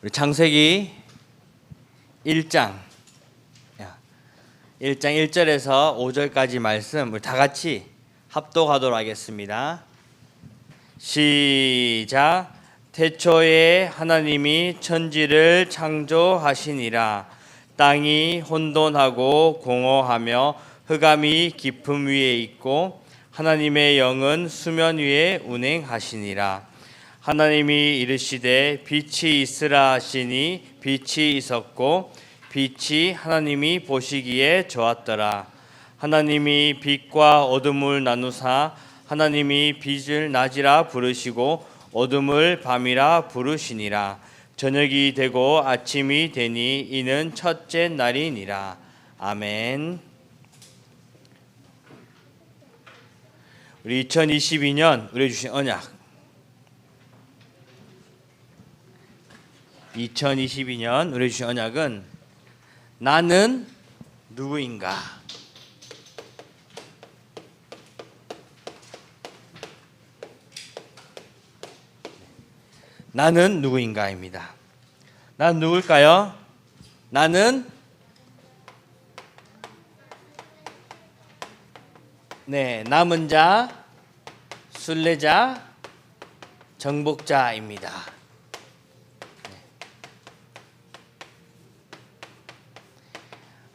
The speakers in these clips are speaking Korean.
우리 창세기 1장 1절에서 5절까지 말씀 우리 다 같이 합독하도록 하겠습니다. 시작. 태초에 하나님이 천지를 창조하시니라. 땅이 혼돈하고 공허하며 흑암이 깊음 위에 있고 하나님의 영은 수면 위에 운행하시니라. 하나님이 이르시되 빛이 있으라 하시니 빛이 있었고 빛이 하나님이 보시기에 좋았더라. 하나님이 빛과 어둠을 나누사 하나님이 빛을 낮이라 부르시고 어둠을 밤이라 부르시니라. 저녁이 되고 아침이 되니 이는 첫째 날이니라. 아멘. 우리 2022년 우리 주신 언약 2022년 우리 주신 언약은 나는 누구인가? 나는 누구인가입니다. 나는 누굴까요? 나는 남은 자, 순례자, 정복자입니다.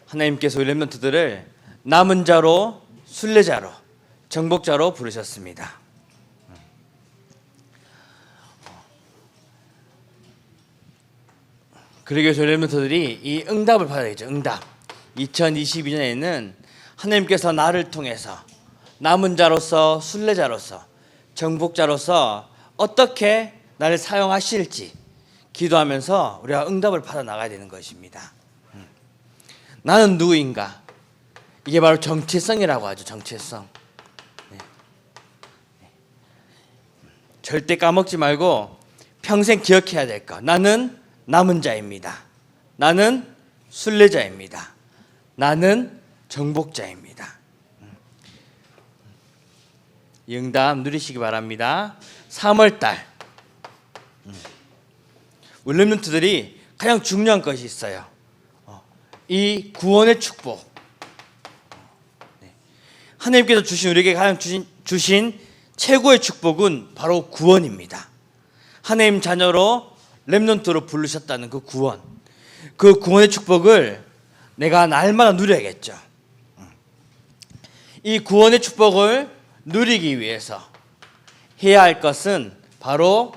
하나님께서 우리 렘넌트들을 남은 자로, 순례자로, 정복자로 부르셨습니다. 그러기 위해서 우리 렘넌트들이 이 응답을 받아야죠. 응답. 2022년에는 하나님께서 나를 통해서 남은 자로서, 순례자로서, 정복자로서 어떻게 나를 사용하실지 기도하면서 우리가 응답을 받아 나가야 되는 것입니다. 나는 누구인가? 이게 바로 정체성이라고 하죠. 정체성. 절대 까먹지 말고 평생 기억해야 될 것. 나는 남은 자입니다. 나는 순례자입니다. 나는 정복자입니다. 이 응답 누리시기 바랍니다. 3월달 우리 렘넌트들이 가장 중요한 것이 있어요. 이 구원의 축복. 하나님께서 주신 우리에게 가장 주신 최고의 축복은 바로 구원입니다. 하나님 자녀로 렘넌트로 부르셨다는 그 구원. 그 구원의 축복을 내가 날마다 누려야겠죠. 이 구원의 축복을 누리기 위해서 해야 할 것은 바로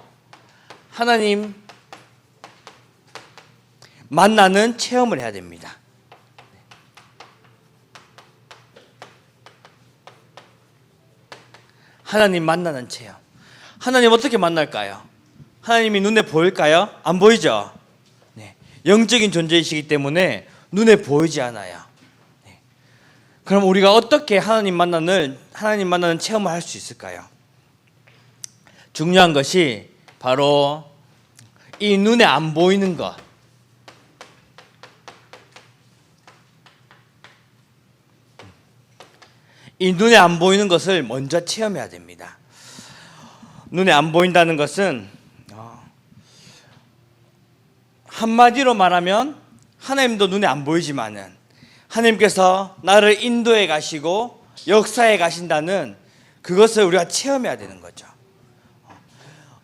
하나님 만나는 체험을 해야 됩니다. 하나님 만나는 체험. 하나님 어떻게 만날까요? 하나님이 눈에 보일까요? 안 보이죠? 영적인 존재이시기 때문에 눈에 보이지 않아요. 그럼 우리가 어떻게 하나님 만나는 체험을 할 수 있을까요? 중요한 것이 바로 이 눈에 안 보이는 것. 이 눈에 안 보이는 것을 먼저 체험해야 됩니다. 눈에 안 보인다는 것은 한마디로 말하면 하나님도 눈에 안 보이지만은 하나님께서 나를 인도해 가시고 역사해 가신다는 그것을 우리가 체험해야 되는 거죠.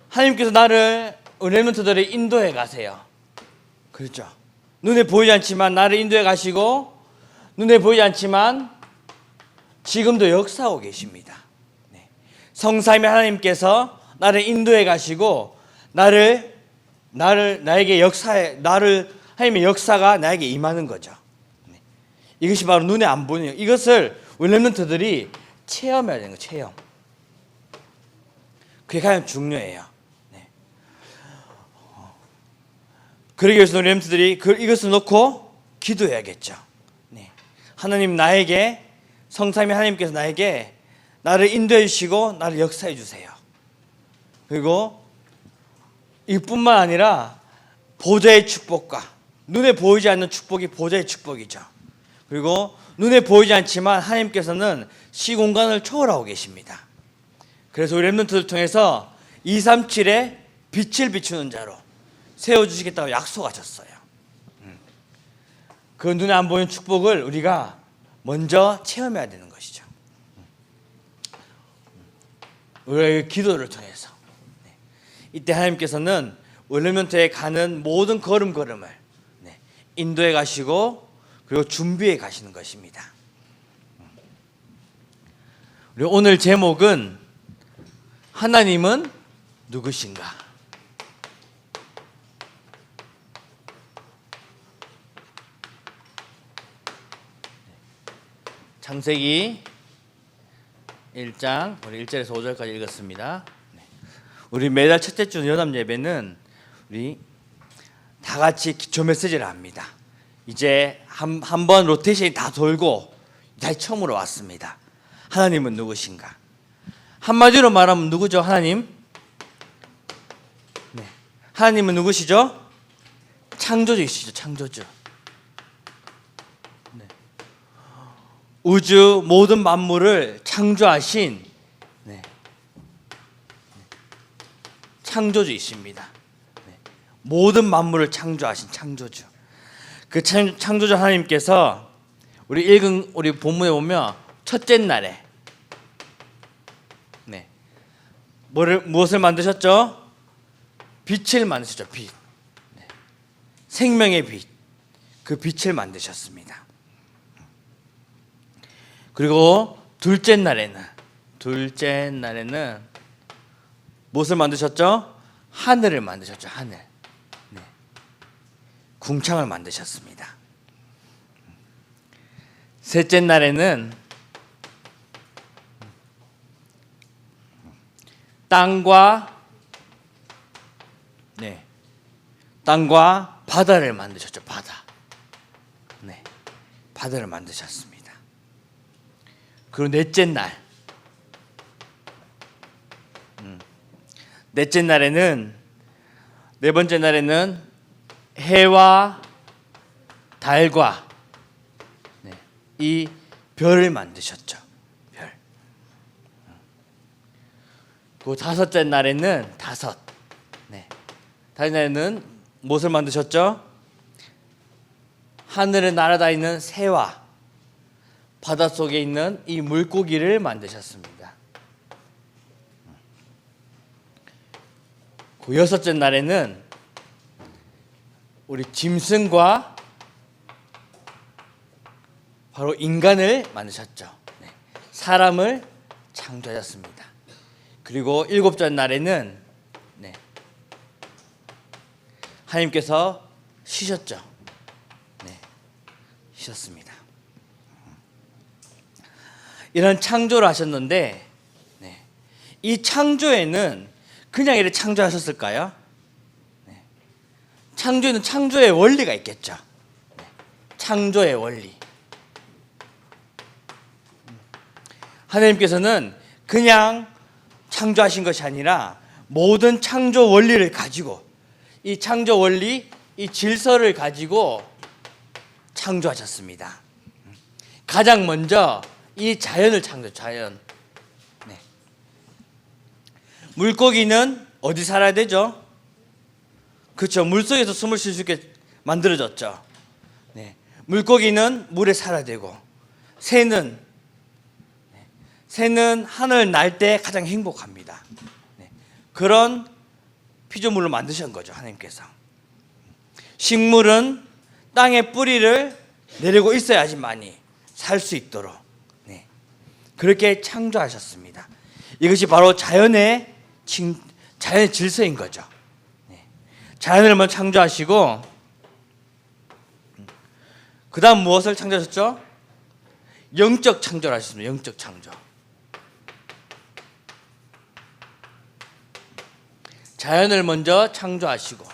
하나님께서 나를 렘넌트들을 인도해 가세요. 그렇죠. 눈에 보이지 않지만 나를 인도해 가시고 눈에 보이지 않지만 지금도 역사하고 계십니다. 성삼위 하나님께서 나를 인도해 가시고 나에게 하나님의 역사가 나에게 임하는 거죠. 이것이 바로 눈에 안 보이는 이것을 우리 렘넌트들이 체험해야 되는 거예요. 체험. 그게 가장 중요해요. 그러기 위해서 우리 렘넌트들이 이것을 놓고 기도해야겠죠. 하나님 나에게 성삼위 하나님께서 나를 인도해 주시고 나를 역사해 주세요. 그리고 이뿐만 아니라 보좌의 축복과 눈에 보이지 않는 축복이 보좌의 축복이죠. 그리고 눈에 보이지 않지만 하나님께서는 시공간을 초월하고 계십니다. 그래서 우리 렘넌트를 통해서 237의 빛을 비추는 자로 세워주시겠다고 약속하셨어요. 그 눈에 안 보이는 축복을 우리가 먼저 체험해야 되는 것이죠. 우리의 기도를 통해서. 이때 하나님께서는 월드멘토에 가는 모든 걸음걸음을 인도해 가시고 그리고 준비해 가시는 것입니다. 우리 오늘 제목은 하나님은 누구신가? 창세기 1장 우리 1절에서 5절까지 읽었습니다. 우리 매달 첫째 주 연합 예배는 우리 다 같이 기초 메시지를 합니다. 이제 한 번 로테이션이 다 돌고 다시 처음으로 왔습니다. 하나님은 누구신가? 한마디로 말하면 누구죠? 하나님? 네. 하나님은 누구시죠? 창조주이시죠. 창조주. 네. 우주 모든 만물을 창조하신 창조주이십니다. 모든 만물을 창조하신 창조주. 그 창조주 하나님께서 우리 읽은 우리 본문에 보면 첫째 날에 무엇을 만드셨죠? 빛을 만드셨죠. 빛. 생명의 빛. 그 빛을 만드셨습니다. 그리고 둘째 날에는 무엇을 만드셨죠? 하늘을 만드셨죠. 하늘. 궁창을 만드셨습니다. 셋째 날에는 땅과 바다를 만드셨죠. 바다. 바다를 만드셨습니다. 그리고 넷째 번째 날에는 해와 달과 이 별을 만드셨죠. 별. 그 다섯째 날에는 무엇을 만드셨죠? 하늘에 날아다니는 새와 바닷속에 있는 이 물고기를 만드셨습니다. 그 여섯째 날에는 우리 짐승과 바로 인간을 만드셨죠. 사람을 창조하셨습니다. 그리고 일곱째 날에는 하나님께서 쉬셨죠. 쉬셨습니다. 이런 창조를 하셨는데 이 창조에는 그냥 이렇게 창조하셨을까요? 창조에는 창조의 원리가 있겠죠. 창조의 원리. 하나님께서는 그냥 창조하신 것이 아니라 모든 창조 원리를 가지고 이 창조 원리, 이 질서를 가지고 창조하셨습니다. 가장 먼저 이 자연을 자연. 물고기는 어디 살아야 되죠? 그렇죠. 물속에서 숨을 쉴 수 있게 만들어졌죠. 물고기는 물에 살아야 되고 새는 하늘 날 때 가장 행복합니다. 그런 피조물을 만드신 거죠. 하나님께서. 식물은 땅에 뿌리를 내리고 있어야지만이 살 수 있도록 그렇게 창조하셨습니다. 이것이 바로 자연의 질서인 거죠. 자연을 먼저 창조하시고 그 다음 무엇을 창조하셨죠? 영적 창조를 하셨습니다. 영적 창조. 자연을 먼저 창조하시고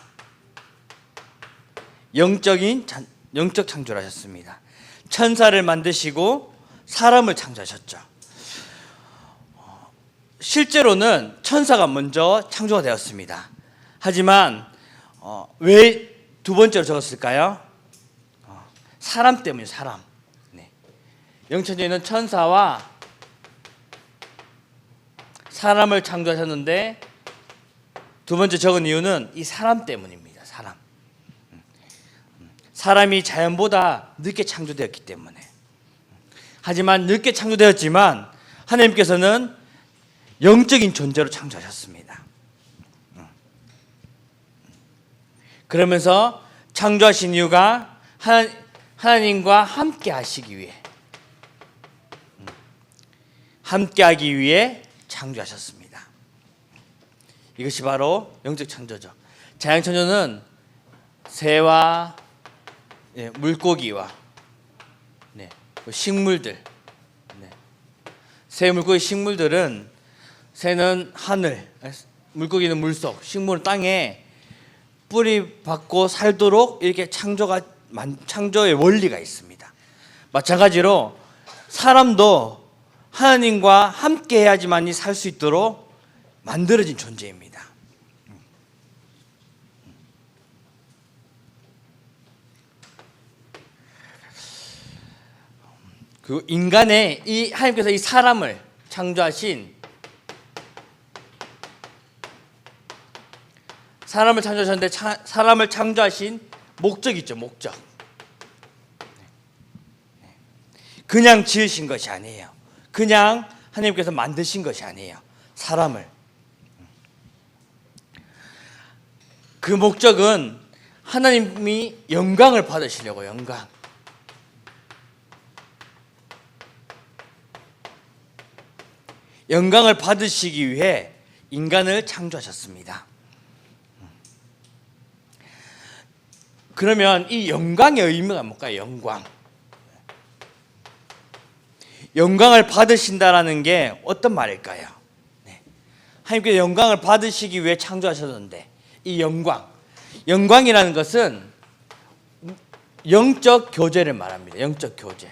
영적 창조를 하셨습니다. 천사를 만드시고 사람을 창조하셨죠. 실제로는 천사가 먼저 창조가 되었습니다. 하지만 왜 두 번째로 적었을까요? 사람 때문이에요. 사람. 영천에는 천사와 사람을 창조하셨는데 두 번째 적은 이유는 이 사람 때문입니다. 사람이 자연보다 늦게 창조되었기 때문에. 하지만 늦게 창조되었지만 하나님께서는 영적인 존재로 창조하셨습니다. 그러면서 창조하신 이유가 하나님과 함께 하시기 위해, 함께하기 위해 창조하셨습니다. 이것이 바로 영적 창조죠. 자연 창조는 새와 물고기와 식물들, 새, 물고기, 식물들은 새는 하늘, 물고기는 물속, 식물은 땅에 뿌리 받고 살도록 이렇게 창조의 원리가 있습니다. 마찬가지로 사람도 하나님과 함께 해야지만이 살 수 있도록 만들어진 존재입니다. 그 인간의 하나님께서 이 사람을 창조하신, 사람을 창조하셨는데 사람을 창조하신 목적이 있죠. 목적. 그냥 지으신 것이 아니에요. 그냥 하나님께서 만드신 것이 아니에요. 사람을. 그 목적은 하나님이 영광을 받으시려고. 영광을 받으시기 위해 인간을 창조하셨습니다. 그러면 이 영광의 의미가 뭘까요? 영광을 받으신다라는 게 어떤 말일까요? 하나님께서 영광을 받으시기 위해 창조하셨는데, 이 영광이라는 것은 영적 교제를 말합니다. 영적 교제.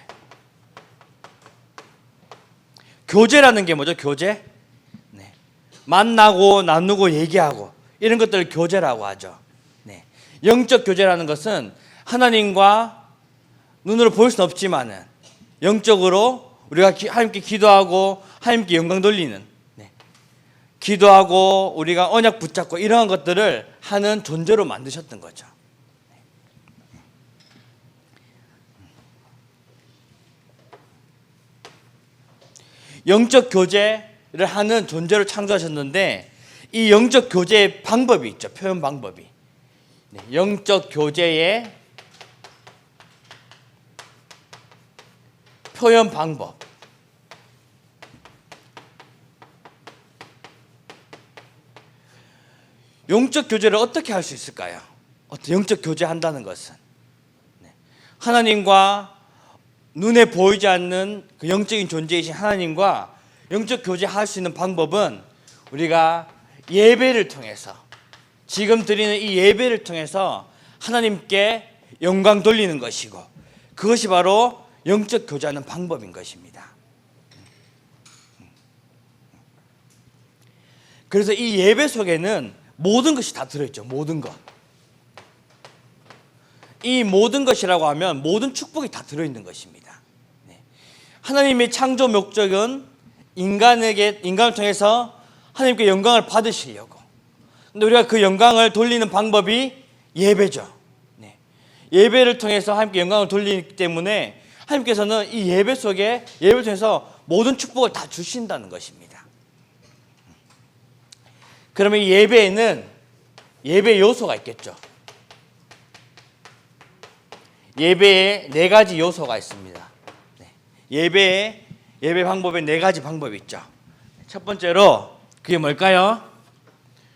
교제라는 게 뭐죠? 교제? 만나고 나누고 얘기하고 이런 것들을 교제라고 하죠. 영적 교제라는 것은 하나님과 눈으로 볼 수는 없지만은 영적으로 우리가 하나님께 기도하고 하나님께 영광 돌리는, 기도하고 우리가 언약 붙잡고 이러한 것들을 하는 존재로 만드셨던 거죠. 영적 교제를 하는 존재로 창조하셨는데, 이 영적 교제의 방법이 있죠. 표현 방법이. 영적 교제의 표현 방법. 영적 교제를 어떻게 할 수 있을까요? 영적 교제한다는 것은 하나님과 눈에 보이지 않는 그 영적인 존재이신 하나님과 영적 교제할 수 있는 방법은 우리가 예배를 통해서, 지금 드리는 이 예배를 통해서 하나님께 영광 돌리는 것이고, 그것이 바로 영적 교제하는 방법인 것입니다. 그래서 이 예배 속에는 모든 것이 다 들어있죠. 모든 것. 이 모든 것이라고 하면 모든 축복이 다 들어있는 것입니다. 하나님의 창조 목적은 인간을 통해서 하나님께 영광을 받으시려고. 근데 우리가 그 영광을 돌리는 방법이 예배죠. 예배를 통해서 하나님께 영광을 돌리기 때문에 하나님께서는 이 예배 속에, 예배를 통해서 모든 축복을 다 주신다는 것입니다. 그러면 이 예배에는 예배 요소가 있겠죠. 예배에 4가지 요소가 있습니다. 예배 방법에 4가지 방법이 있죠. 첫 번째로 그게 뭘까요?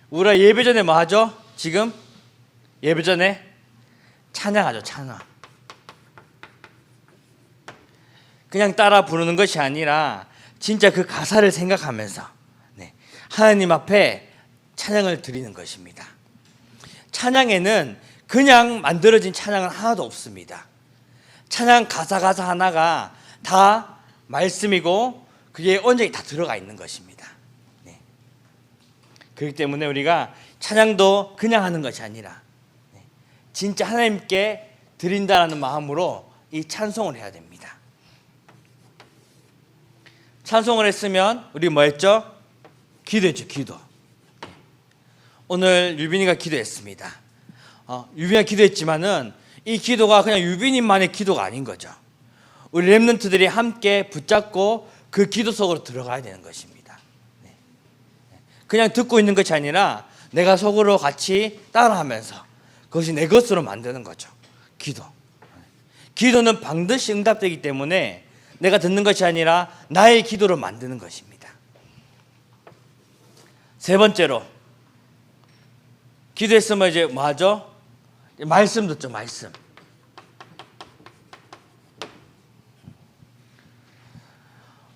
우리가 예배 전에 뭐 하죠? 지금 예배 전에 찬양하죠. 찬양. 그냥 따라 부르는 것이 아니라 진짜 그 가사를 생각하면서 하나님 앞에 찬양을 드리는 것입니다. 찬양에는 그냥 만들어진 찬양은 하나도 없습니다. 찬양 가사 하나가 다 말씀이고 그게 언약이 다 들어가 있는 것입니다. 그렇기 때문에 우리가 찬양도 그냥 하는 것이 아니라 진짜 하나님께 드린다는 마음으로 이 찬송을 해야 됩니다. 찬송을 했으면 우리 뭐 했죠? 기도했죠. 기도. 오늘 유빈이가 기도했습니다. 유빈이가 기도했지만은 이 기도가 그냥 유비님만의 기도가 아닌 거죠. 우리 렘넌트들이 함께 붙잡고 그 기도 속으로 들어가야 되는 것입니다. 그냥 듣고 있는 것이 아니라 내가 속으로 같이 따라하면서 그것이 내 것으로 만드는 거죠. 기도는 반드시 응답되기 때문에 내가 듣는 것이 아니라 나의 기도로 만드는 것입니다. 세 번째로, 기도했으면 이제 뭐 하죠? 말씀 듣죠. 말씀.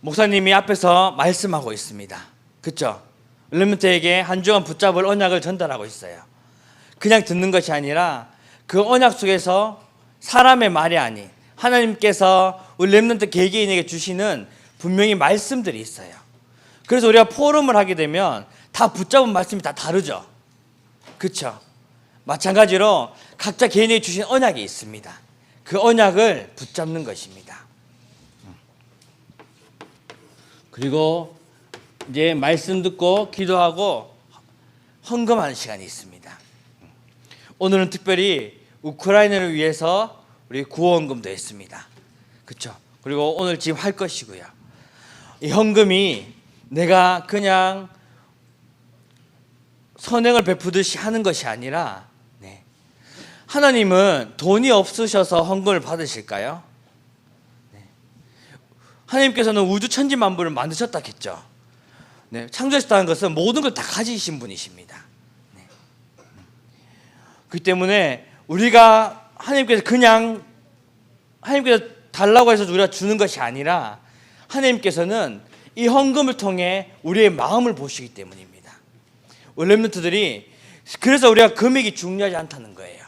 목사님이 앞에서 말씀하고 있습니다. 그렇죠? 렘넌트에게 한 주간 붙잡을 언약을 전달하고 있어요. 그냥 듣는 것이 아니라 그 언약 속에서 사람의 말이 아닌 하나님께서 우리 렘넌트 개개인에게 주시는 분명히 말씀들이 있어요. 그래서 우리가 포럼을 하게 되면 다 붙잡은 말씀이 다 다르죠. 그렇죠? 마찬가지로 각자 개인에게 주신 언약이 있습니다. 그 언약을 붙잡는 것입니다. 그리고 이제 말씀 듣고 기도하고 헌금하는 시간이 있습니다. 오늘은 특별히 우크라이나를 위해서 우리 구호헌금도 했습니다. 그렇죠? 그리고 오늘 지금 할 것이고요. 이 헌금이 내가 그냥 선행을 베푸듯이 하는 것이 아니라 하나님은 돈이 없으셔서 헌금을 받으실까요? 하나님께서는 우주 천지 만물을 만드셨다 했죠. 창조하셨다는 것은 모든 걸 다 가지신 분이십니다. 그렇기 때문에 우리가 하나님께서 달라고 해서 우리가 주는 것이 아니라 하나님께서는 이 헌금을 통해 우리의 마음을 보시기 때문입니다. 우리 렘넌트들이 그래서 우리가 금액이 중요하지 않다는 거예요.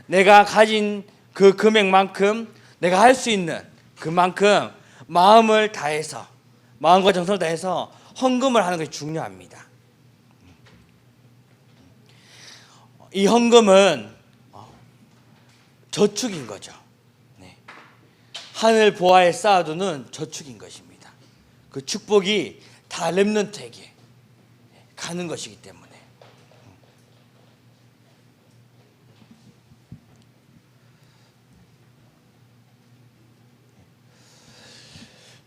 내가 가진 그 금액만큼 내가 할 수 있는 그만큼 마음을 다해서 마음과 정성을 다해서 헌금을 하는 것이 중요합니다. 이 헌금은 저축인 거죠. 하늘 보아에 쌓아두는 저축인 것입니다. 그 축복이 다 렘넌트에게 가는 것이기 때문에.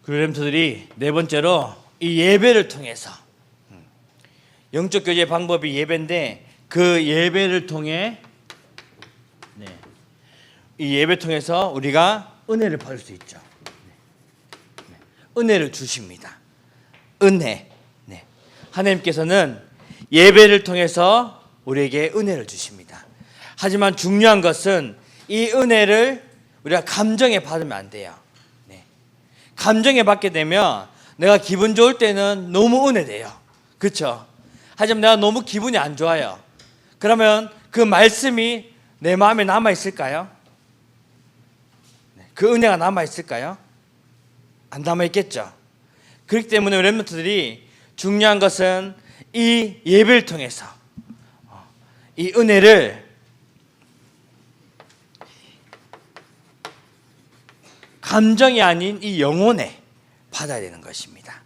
그리고 렘넌트들이 네 번째로 이 예배를 통해서 영적 교제 방법이 예배인데 그 예배를 통해 이 예배 통해서 우리가 은혜를 받을 수 있죠. 은혜를 주십니다. 은혜. 하나님께서는 예배를 통해서 우리에게 은혜를 주십니다. 하지만 중요한 것은 이 은혜를 우리가 감정에 받으면 안 돼요. 감정에 받게 되면 내가 기분 좋을 때는 너무 은혜돼요. 그렇죠? 하지만 내가 너무 기분이 안 좋아요. 그러면 그 말씀이 내 마음에 남아 있을까요? 그 은혜가 남아 있을까요? 안 남아 있겠죠. 그렇기 때문에 렘넌트들이 중요한 것은 이 예배를 통해서 이 은혜를 감정이 아닌 이 영혼에 받아야 되는 것입니다.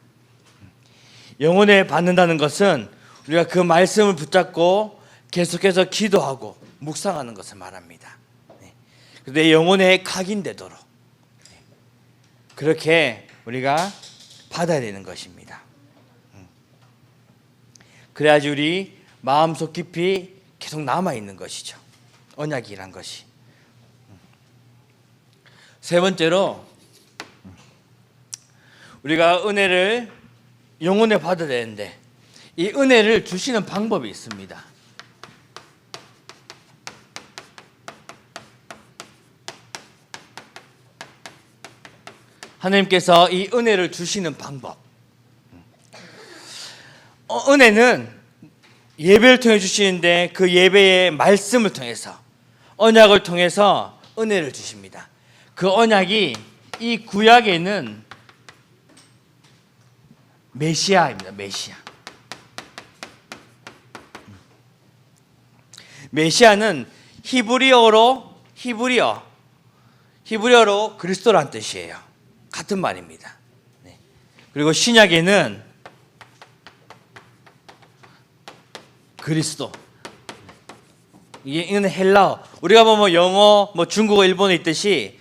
영혼에 받는다는 것은 우리가 그 말씀을 붙잡고 계속해서 기도하고 묵상하는 것을 말합니다. 내 영혼에 각인되도록 그렇게 우리가 받아야 되는 것입니다. 그래야지 우리 마음속 깊이 계속 남아있는 것이죠. 언약이란 것이. 세 번째로 우리가 은혜를 영혼에 받아야 되는데 이 은혜를 주시는 방법이 있습니다. 하나님께서 이 은혜를 주시는 방법. 은혜는 예배를 통해 주시는데 그 예배의 말씀을 통해서 언약을 통해서 은혜를 주십니다. 그 언약이 이 구약에는 메시아입니다. 메시아는 히브리어로 그리스도란 뜻이에요. 같은 말입니다. 그리고 신약에는 그리스도 이거는 헬라어. 우리가 보면 영어, 뭐 중국어, 일본어 있듯이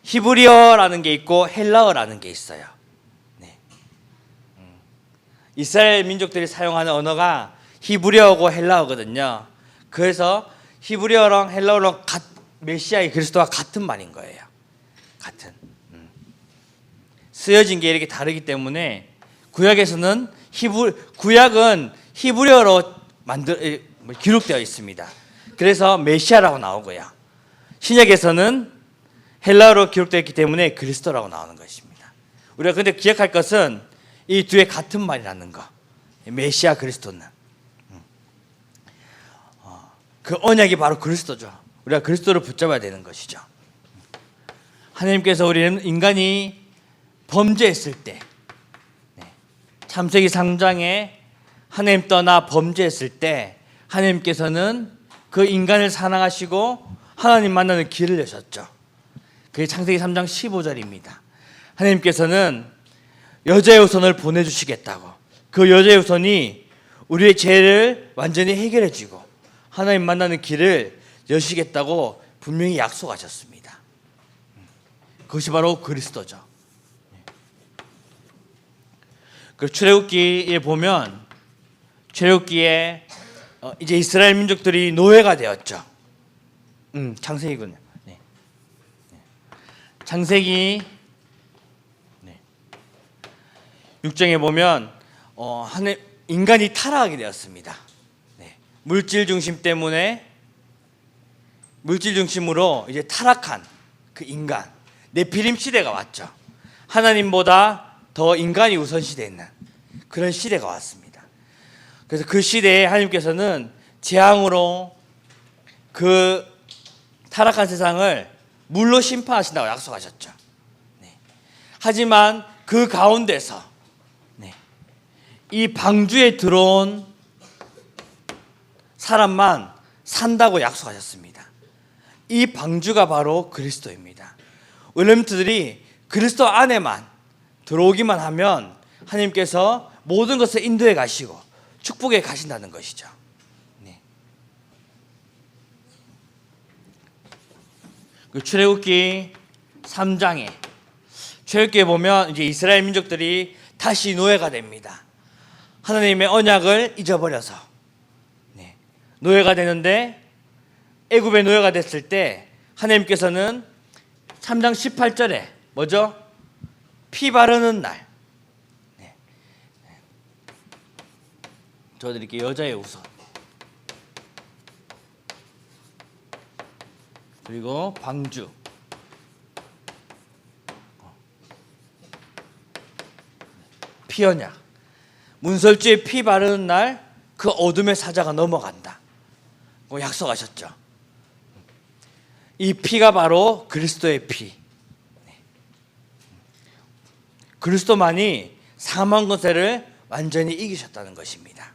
히브리어라는 게 있고 헬라어라는 게 있어요. 네. 이스라엘 민족들이 사용하는 언어가 히브리어고 헬라어거든요. 그래서 히브리어랑 헬라어랑 메시아의 그리스도와 같은 말인 거예요. 같은. 쓰여진 게 이렇게 다르기 때문에 구약에서는 구약은 히브리어로 기록되어 있습니다. 그래서 메시아라고 나오고요. 신약에서는 헬라어로 기록되어 있기 때문에 그리스도라고 나오는 것입니다. 우리가 근데 기억할 것은 이 뒤에 같은 말이라는 거. 메시아 그리스도는. 그 언약이 바로 그리스도죠. 우리가 그리스도를 붙잡아야 되는 것이죠. 하나님께서 우리는 인간이 범죄했을 때, 창세기 3장에 하나님 떠나 범죄했을 때 하나님께서는 그 인간을 사랑하시고 하나님 만나는 길을 여셨죠. 그게 창세기 3장 15절입니다. 하나님께서는 여자의 후손을 보내주시겠다고, 그 여자의 후손이 우리의 죄를 완전히 해결해 주고 하나님 만나는 길을 여시겠다고 분명히 약속하셨습니다. 그것이 바로 그리스도죠. 그 출애굽기에 보면 출애굽기에 이제 이스라엘 민족들이 노예가 되었죠. 창세기군요. 네. 창세기 6장에 보면 인간이 타락하게 되었습니다. 물질 중심 때문에 물질 중심으로 이제 타락한 그 인간, 네피림 시대가 왔죠. 하나님보다 더 인간이 우선시되는 그런 시대가 왔습니다. 그래서 그 시대에 하나님께서는 재앙으로 그 타락한 세상을 물로 심판하신다고 약속하셨죠. 하지만 그 가운데서 이 방주에 들어온 사람만 산다고 약속하셨습니다. 이 방주가 바로 그리스도입니다. 렘넌트들이 그리스도 안에만 들어오기만 하면 하나님께서 모든 것을 인도해 가시고 축복해 가신다는 것이죠. 그 출애굽기 3장에 출애굽기에 보면 이제 이스라엘 민족들이 다시 노예가 됩니다. 하나님의 언약을 잊어버려서 노예가 되는데, 애굽의 노예가 됐을 때 하나님께서는 3장 18절에 뭐죠? 피 바르는 날. 저드릴게요. 여자의 우선. 그리고 방주. 피 언약. 문설주에 피 바르는 날 그 어둠의 사자가 넘어간다. 약속하셨죠. 이 피가 바로 그리스도의 피. 그리스도만이 사망 권세를 완전히 이기셨다는 것입니다.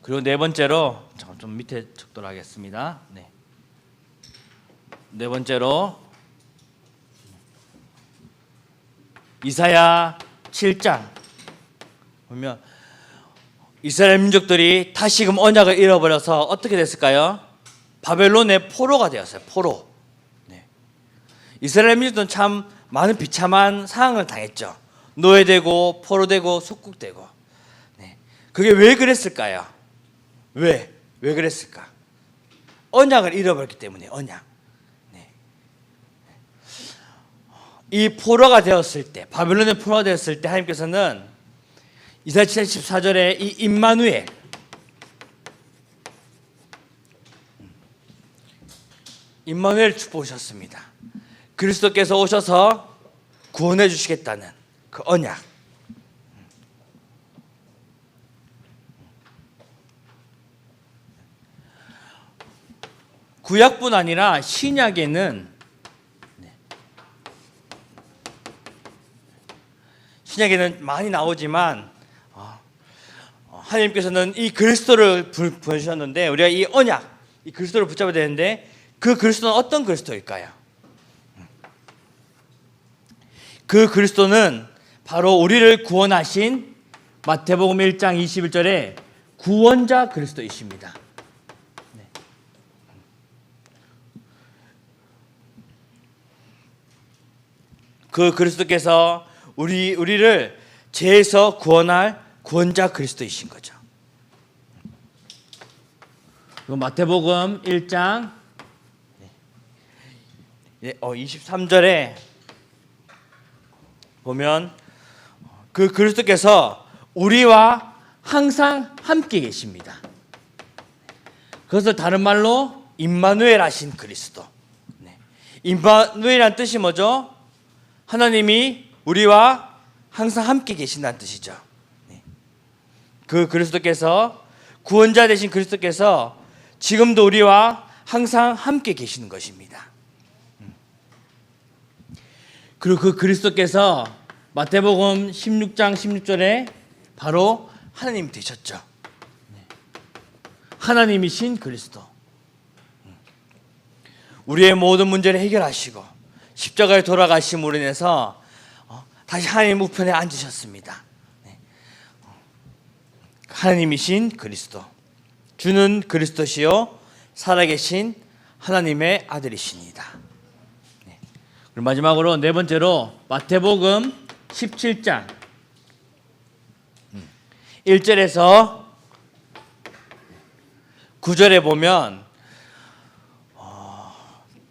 그리고 네 번째로, 좀 밑에 적도록 하겠습니다. 네 번째로 이사야 7장 보면 이스라엘 민족들이 다시금 언약을 잃어버려서 어떻게 됐을까요? 바벨론의 포로가 되었어요. 포로. 이스라엘 민족들은 참 많은 비참한 상황을 당했죠. 노예되고 포로되고 속국되고. 그게 왜 그랬을까요? 왜 그랬을까? 언약을 잃어버렸기 때문에. 언약. 이 포로가 되었을 때, 바벨론의 포로가 되었을 때 하나님께서는 이사야 14절에 이 임마누엘, 임마누엘 축복하셨습니다. 그리스도께서 오셔서 구원해 주시겠다는 그 언약. 구약뿐 아니라 신약에는 많이 나오지만 하나님께서는 이 그리스도를 보여주셨는데, 우리가 이 언약, 이 그리스도를 붙잡아야 되는데, 그 그리스도는 어떤 그리스도일까요? 그 그리스도는 바로 우리를 구원하신 마태복음 1장 21절에 구원자 그리스도이십니다. 네. 그 그리스도께서 우리를 죄에서 구원할 구원자 그리스도이신 거죠. 마태복음 1장 23절에 보면 그 그리스도께서 우리와 항상 함께 계십니다. 그것을 다른 말로 임마누엘 하신 그리스도. 임마누엘이란 뜻이 뭐죠? 하나님이 우리와 항상 함께 계신다는 뜻이죠. 그 그리스도께서 구원자 되신 그리스도께서 지금도 우리와 항상 함께 계시는 것입니다. 그리고 그 그리스도께서 마태복음 16장 16절에 바로 하나님 되셨죠. 하나님이신 그리스도. 우리의 모든 문제를 해결하시고 십자가에 돌아가심으로 인해서 다시 하나님 우편에 앉으셨습니다. 하나님이신 그리스도. 주는 그리스도시요 살아계신 하나님의 아들이십니다. 그리고 마지막으로 네 번째로 마태복음 17장 1절에서 9절에 보면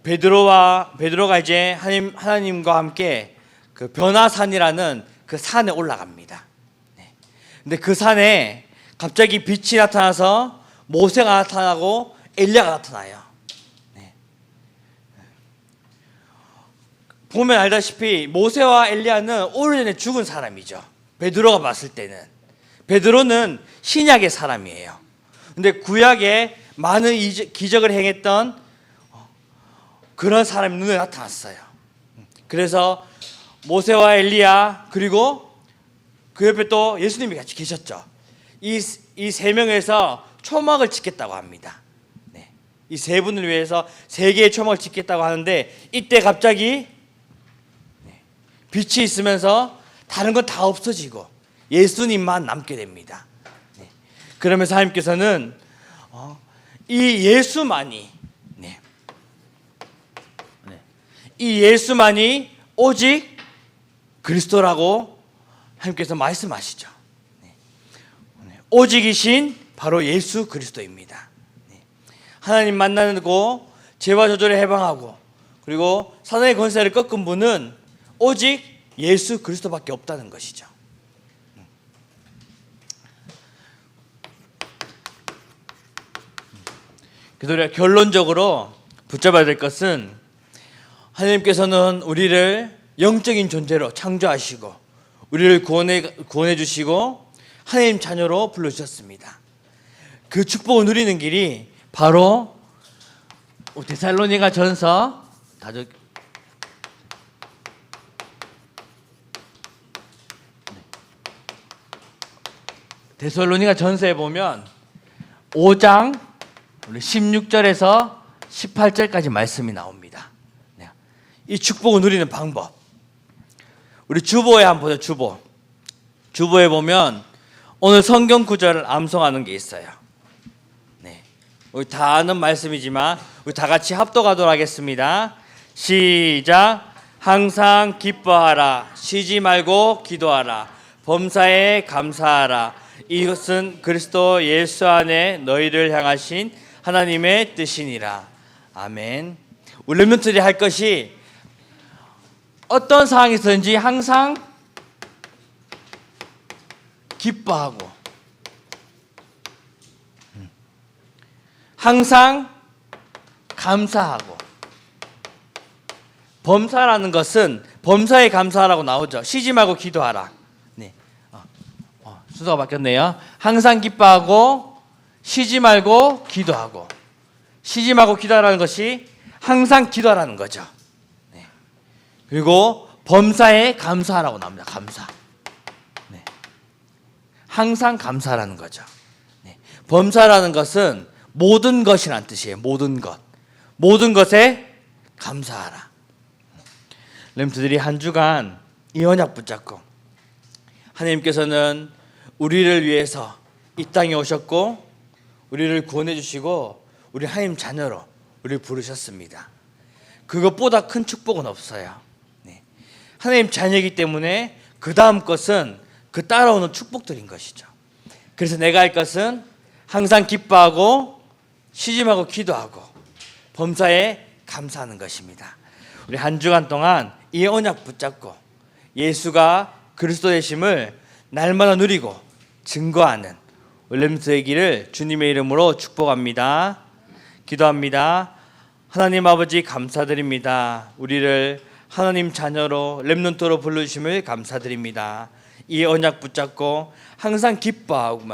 베드로가 이제 하나님과 함께 그 변화산이라는 그 산에 올라갑니다. 근데 그 산에 갑자기 빛이 나타나서 모세가 나타나고 엘리야가 나타나요. 보면 알다시피 모세와 엘리야는 오래전에 죽은 사람이죠. 베드로가 봤을 때는. 베드로는 신약의 사람이에요. 근데 구약에 많은 기적을 행했던 그런 사람이 눈에 나타났어요. 그래서 모세와 엘리야 그리고 그 옆에 또 예수님이 같이 계셨죠. 이 세 명에서 초막을 짓겠다고 합니다. 이 세 분을 위해서 세 개의 초막을 짓겠다고 하는데 이때 갑자기 빛이 있으면서 다른 건 다 없어지고 예수님만 남게 됩니다. 그러면서 하나님께서는 이 예수만이 오직 그리스도라고 하나님께서 말씀하시죠. 오직이신 바로 예수 그리스도입니다. 하나님 만나고 죄와 저주를 해방하고 그리고 사단의 권세를 꺾은 분은 오직 예수 그리스도밖에 없다는 것이죠. 그래서 우리가 결론적으로 붙잡아야 될 것은 하나님께서는 우리를 영적인 존재로 창조하시고 우리를 구원해 주시고 하나님 자녀로 불러주셨습니다. 그 축복을 누리는 길이 바로 데살로니가 전서 데살로니가 전서에 보면 5장 16절에서 18절까지 말씀이 나옵니다. 이 축복을 누리는 방법. 우리 주보에 한번 보죠. 주보에 보면 오늘 성경 구절을 암송하는 게 있어요. 우리 다 아는 말씀이지만 우리 다 같이 합독하도록 하겠습니다. 시작. 항상 기뻐하라. 쉬지 말고 기도하라. 범사에 감사하라. 이것은 그리스도 예수 안에 너희를 향하신 하나님의 뜻이니라. 아멘. 우리 렘넌트들이 할 것이 어떤 상황에서든지 항상 기뻐하고 항상 감사하고 범사라는 것은 범사에 감사하라고 나오죠. 쉬지 말고 기도하라. 순서가 바뀌었네요. 항상 기뻐하고 쉬지 말고 기도하고 쉬지 말고 기도하라는 것이 항상 기도하라는 거죠. 그리고 범사에 감사하라고 나옵니다. 감사. 항상 감사하라는 거죠. 범사라는 것은 모든 것이라는 뜻이에요. 모든 것. 모든 것에 감사하라. 렘트들이 한 주간 이 언약 붙잡고 하나님께서는 우리를 위해서 이 땅에 오셨고 우리를 구원해 주시고 우리 하나님 자녀로 우리를 부르셨습니다. 그것보다 큰 축복은 없어요. 네. 하나님 자녀이기 때문에 그 다음 것은 그 따라오는 축복들인 것이죠. 그래서 내가 할 것은 항상 기뻐하고 시짐하고 기도하고 범사에 감사하는 것입니다. 우리 한 주간 동안 이 언약 붙잡고 예수가 그리스도 되심을 날마다 누리고 증거하는 렘넌트 되기를 주님의 이름으로 축복합니다. 기도합니다. 하나님 아버지 감사드립니다. 우리를 하나님 자녀로 렘넌트로 불러주심을 감사드립니다. 이 언약 붙잡고 항상 기뻐하고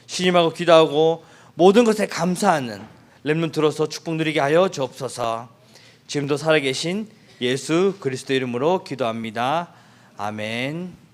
신임하고 기도하고 모든 것에 감사하는 렘넌트로서 축복 누리게 하여 주옵소서. 지금도 살아계신 예수 그리스도 이름으로 기도합니다. 아멘.